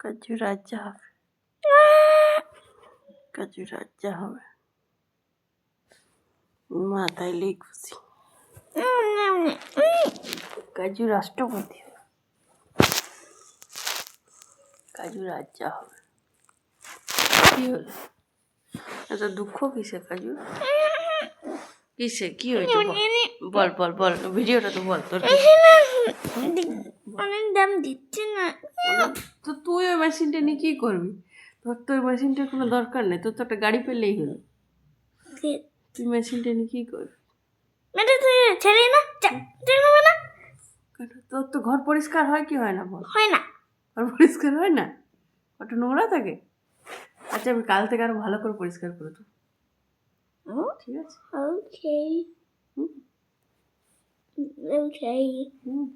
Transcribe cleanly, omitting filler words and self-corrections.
কাজু রাজা হবে, কাজু রাজা হবে, মাথায় লেই খুশি। কাজু রাষ্ট্রপতি হবে, কাজু রাজা হবে। কি হলো এত দুঃখ কিসে কাজু? কিসে কি হয়েছে বল বল বল, ভিডিওটা তো বল। তোর অনেক দাম দিচ্ছে না তো তুই ওই মেশিনটা নিয়ে কি করবি? তোর তো ওই মেশিনটার কোনো দরকার নেই, তোর তো একটা গাড়ি পেলেই হলো। তুই মেশিনটা নিয়ে কি করবি? ছেড়ে না না তোর তো ঘর পরিষ্কার হয় কি হয় না বল? হয় না, ঘর পরিষ্কার হয় না, ওটা নোংরা থাকে। আচ্ছা আমি কাল থেকে আরো ভালো করে পরিষ্কার করে দেবো, ঠিক আছে? ওকে হুম ওকে হুম